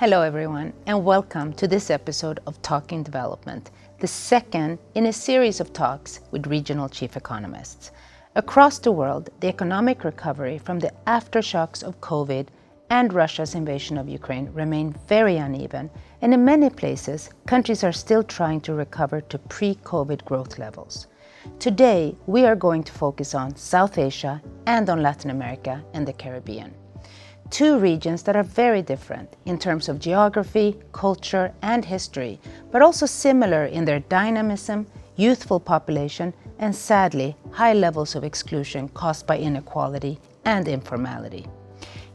Hello everyone, and welcome to this episode of Talking Development, the second in a series of talks with regional chief economists. Across the world, the economic recovery from the aftershocks of COVID and Russia's invasion of Ukraine remain very uneven, and in many places, countries are still trying to recover to pre-COVID growth levels. Today, we are going to focus on South Asia and on Latin America and the Caribbean. Two regions that are very different in terms of geography, culture, and history, but also similar in their dynamism, youthful population, and sadly, high levels of exclusion caused by inequality and informality.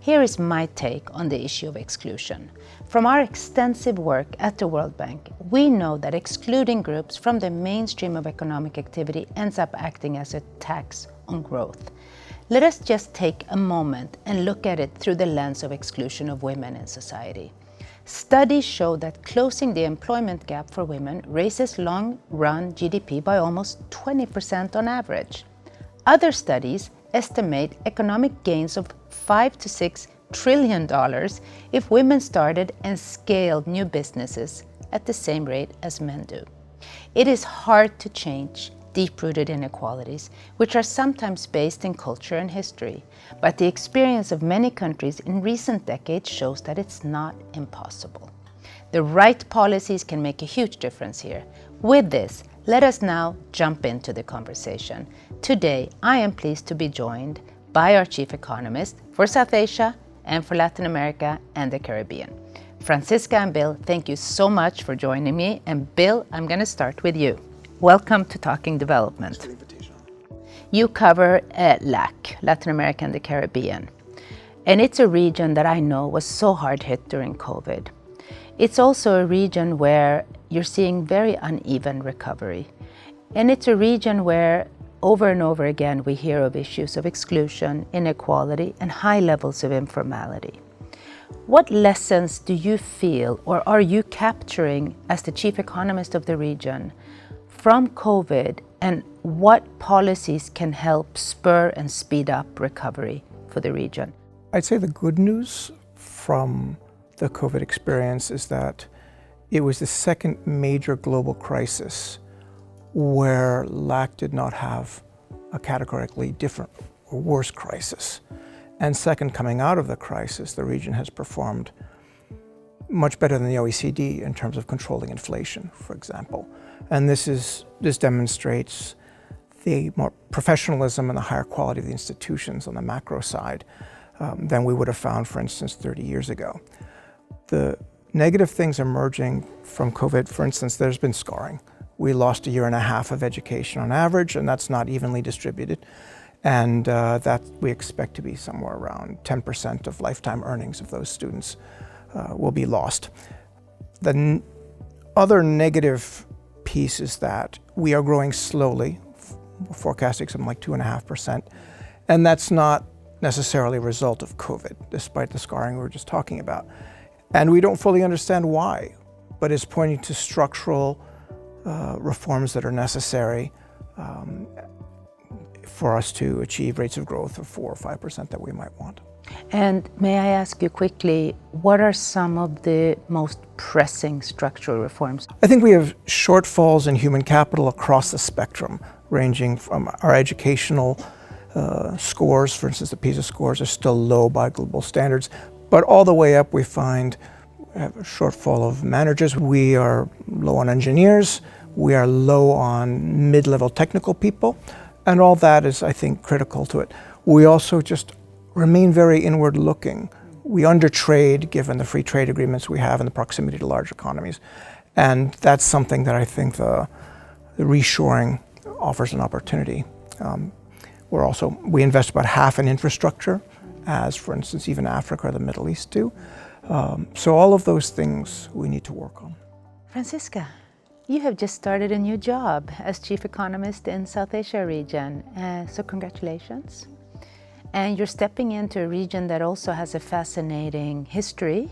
Here is my take on the issue of exclusion. From our extensive work at the World Bank, we know that excluding groups from the mainstream of economic activity ends up acting as a tax on growth. Let us just take a moment and look at it through the lens of exclusion of women in society. Studies show that closing the employment gap for women raises long-run GDP by almost 20% on average. Other studies estimate economic gains of $5 to $6 trillion if women started and scaled new businesses at the same rate as men do. It is hard to change deep-rooted inequalities, which are sometimes based in culture and history. But the experience of many countries in recent decades shows that it's not impossible. The right policies can make a huge difference here. With this, let us now jump into the conversation. Today, I am pleased to be joined by our chief economist for South Asia and for Latin America and the Caribbean. Francisca and Bill, thank you so much for joining me. And Bill, I'm going to start with you. Welcome to Talking Development. Thanks for the invitation. You cover LAC, Latin America and the Caribbean. And it's a region that I know was so hard hit during COVID. It's also a region where you're seeing very uneven recovery. And it's a region where over and over again we hear of issues of exclusion, inequality, and high levels of informality. What lessons do you feel or are you capturing as the chief economist of the region from COVID, and what policies can help spur and speed up recovery for the region? I'd say the good news from the COVID experience is that it was the second major global crisis where LAC did not have a categorically different or worse crisis. And second, coming out of the crisis, the region has performed much better than the OECD in terms of controlling inflation, for example. And this demonstrates the more professionalism and the higher quality of the institutions on the macro side than we would have found, for instance, 30 years ago. The negative things emerging from COVID, for instance, there's been scarring. We lost a year and a half of education on average, and that's not evenly distributed. And that we expect to be somewhere around 10% of lifetime earnings of those students will be lost. The other negative piece is that we are growing slowly, forecasting something like 2.5%, and that's not necessarily a result of COVID, despite the scarring we were just talking about. And we don't fully understand why, but it's pointing to structural reforms that are necessary for us to achieve rates of growth of 4 or 5% that we might want. And may I ask you quickly, what are some of the most pressing structural reforms? I think we have shortfalls in human capital across the spectrum, ranging from our educational scores, for instance, the PISA scores are still low by global standards, but all the way up we find we have a shortfall of managers. We are low on engineers, we are low on mid-level technical people, and all that is, I think, critical to it. We also just remain very inward looking. We undertrade given the free trade agreements we have and the proximity to large economies. And that's something that I think the reshoring offers an opportunity. We invest about half in infrastructure, as for instance, even Africa or the Middle East do. So all of those things we need to work on. Francisca, you have just started a new job as chief economist in South Asia region, so congratulations. And you're stepping into a region that also has a fascinating history,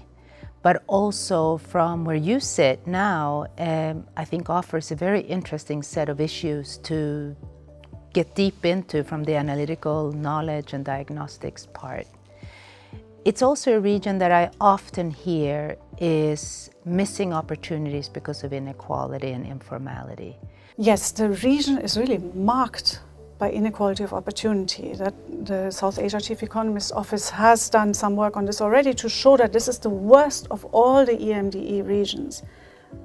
but also from where you sit now, I think offers a very interesting set of issues to get deep into from the analytical knowledge and diagnostics part. It's also a region that I often hear is missing opportunities because of inequality and informality. Yes, the region is really marked by inequality of opportunity. That the South Asia Chief Economist Office has done some work on this already to show that this is the worst of all the EMDE regions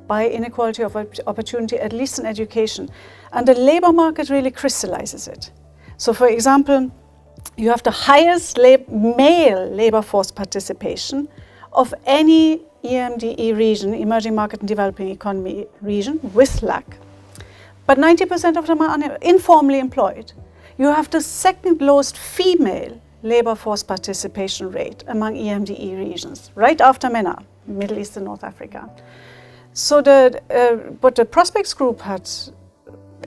by inequality of opportunity, at least in education. And the labor market really crystallizes it. So for example, you have the highest male labor force participation of any EMDE region, emerging market and developing economy region, with LAC. But 90% of them are informally employed. You have the second lowest female labor force participation rate among EMDE regions, right after MENA, Middle East and North Africa. So what the Prospects Group had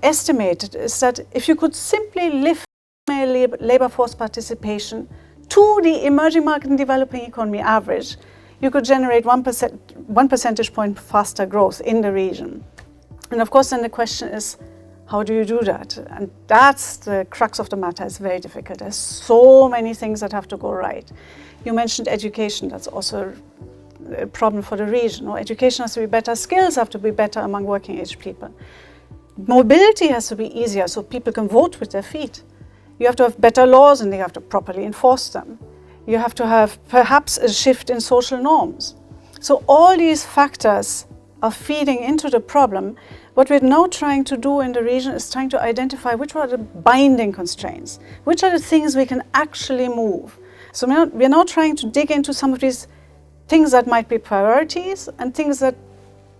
estimated is that if you could simply lift female labor force participation to the emerging market and developing economy average, you could generate 1 percentage point faster growth in the region. And of course, then the question is, how do you do that? And that's the crux of the matter. It's very difficult. There's so many things that have to go right. You mentioned education. That's also a problem for the region. Education has to be better. Skills have to be better among working age people. Mobility has to be easier so people can vote with their feet. You have to have better laws and they have to properly enforce them. You have to have perhaps a shift in social norms. So all these factors are feeding into the problem. What we're now trying to do in the region is trying to identify which are the binding constraints, which are the things we can actually move. So we're now trying to dig into some of these things that might be priorities and things that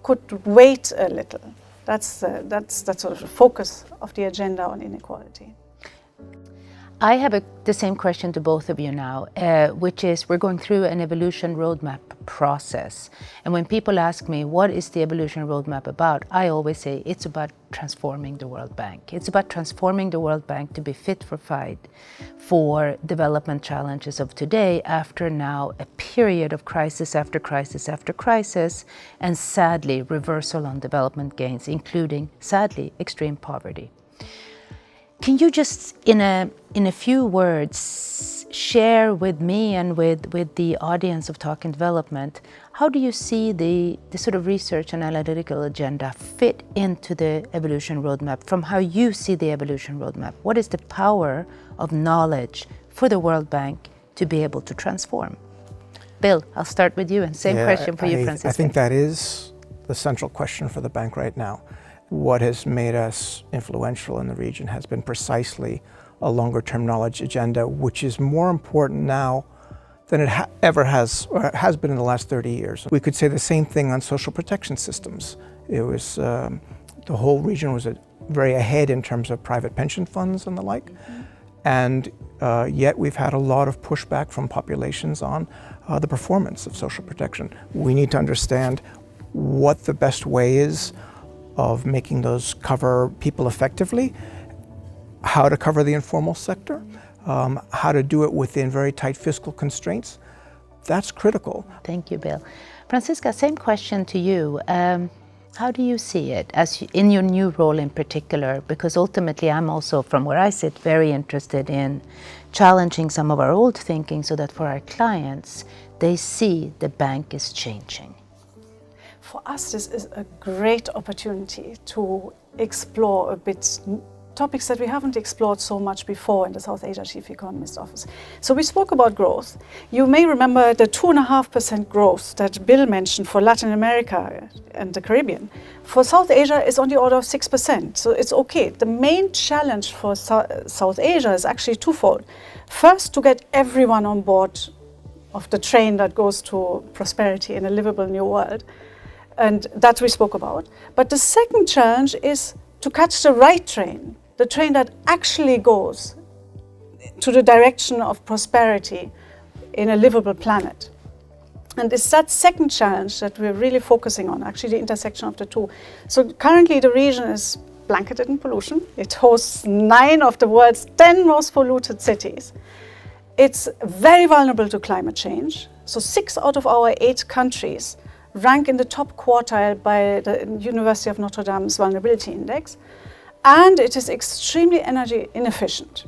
could wait a little. That's sort of the focus of the agenda on inequality. I have the same question to both of you now, which is we're going through an evolution roadmap process. And when people ask me, what is the evolution roadmap about? I always say it's about transforming the World Bank. It's about transforming the World Bank to be fit for fight for development challenges of today after now a period of crisis after crisis after crisis, and sadly, reversal on development gains, including, sadly, extreme poverty. Can you just, in a few words, share with me and with the audience of Talking Development, how do you see the sort of research and analytical agenda fit into the evolution roadmap from how you see the evolution roadmap? What is the power of knowledge for the World Bank to be able to transform? Bill, I'll start with you, and same question for you, Francisca. I think that is the central question for the bank right now. What has made us influential in the region has been precisely a longer-term knowledge agenda, which is more important now than it ever has, or has been in the last 30 years. We could say the same thing on social protection systems. It was, the whole region was very ahead in terms of private pension funds and the like. And yet we've had a lot of pushback from populations on the performance of social protection. We need to understand what the best way is of making those cover people effectively, how to cover the informal sector, how to do it within very tight fiscal constraints. That's critical. Thank you, Bill. Francisca, same question to you. How do you see it as in your new role in particular? Because ultimately I'm also, from where I sit, very interested in challenging some of our old thinking so that for our clients, they see the bank is changing. For us, this is a great opportunity to explore a bit topics that we haven't explored so much before in the South Asia Chief Economist Office. So we spoke about growth. You may remember the 2.5% growth that Bill mentioned for Latin America and the Caribbean. For South Asia, it's on the order of 6%, so it's okay. The main challenge for South Asia is actually twofold. First, to get everyone on board of the train that goes to prosperity in a livable new world. And that we spoke about. But the second challenge is to catch the right train, the train that actually goes to the direction of prosperity in a livable planet. And it's that second challenge that we're really focusing on, actually the intersection of the two. So currently the region is blanketed in pollution. It hosts 9 of the world's 10 most polluted cities. It's very vulnerable to climate change. So 6 out of our 8 countries rank in the top quartile by the University of Notre Dame's Vulnerability Index, and it is extremely energy inefficient.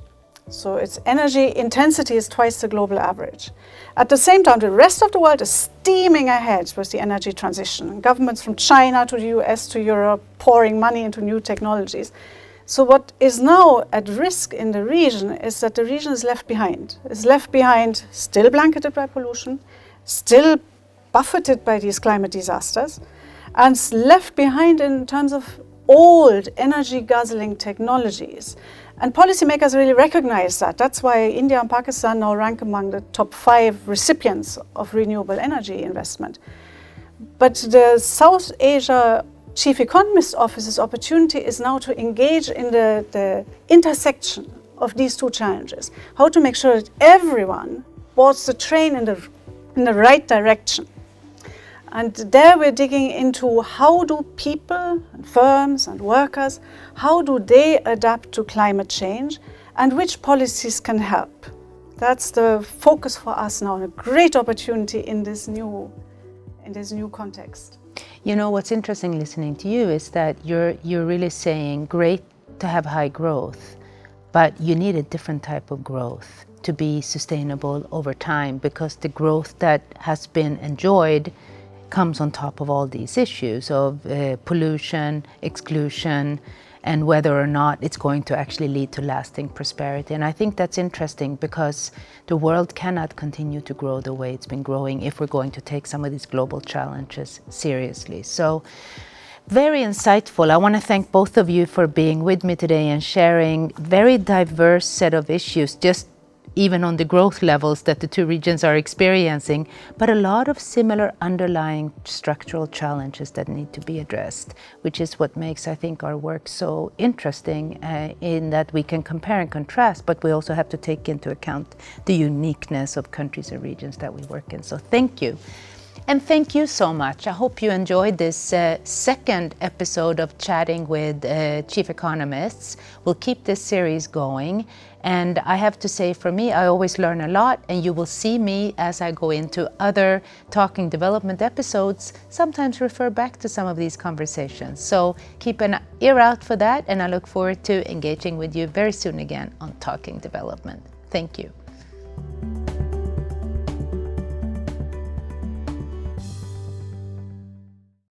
So its energy intensity is twice the global average. At the same time, the rest of the world is steaming ahead with the energy transition. Governments from China to the US to Europe pouring money into new technologies. So what is now at risk in the region is that the region is left behind. It's left behind, still blanketed by pollution, still buffeted by these climate disasters, and left behind in terms of old energy-guzzling technologies. And policymakers really recognize that. That's why India and Pakistan now rank among the top 5 recipients of renewable energy investment. But the South Asia Chief Economist Office's opportunity is now to engage in the intersection of these two challenges. How to make sure that everyone boards the train in the right direction. And there we're digging into how do people, and firms and workers, how do they adapt to climate change and which policies can help. That's the focus for us now, and a great opportunity in this new context. You know, what's interesting listening to you is that you're really saying great to have high growth, but you need a different type of growth to be sustainable over time, because the growth that has been enjoyed comes on top of all these issues of pollution, exclusion, and whether or not it's going to actually lead to lasting prosperity. And I think that's interesting, because the world cannot continue to grow the way it's been growing if we're going to take some of these global challenges seriously. So, very insightful. I want to thank both of you for being with me today and sharing very diverse set of issues, just even on the growth levels that the two regions are experiencing, but a lot of similar underlying structural challenges that need to be addressed, which is what makes, I think, our work so interesting in that we can compare and contrast, but we also have to take into account the uniqueness of countries and regions that we work in. So thank you. And thank you so much. I hope you enjoyed this second episode of Chatting with Chief Economists. We'll keep this series going. And I have to say, for me, I always learn a lot, and you will see me as I go into other Talking Development episodes, sometimes refer back to some of these conversations. So keep an ear out for that, and I look forward to engaging with you very soon again on Talking Development. Thank you.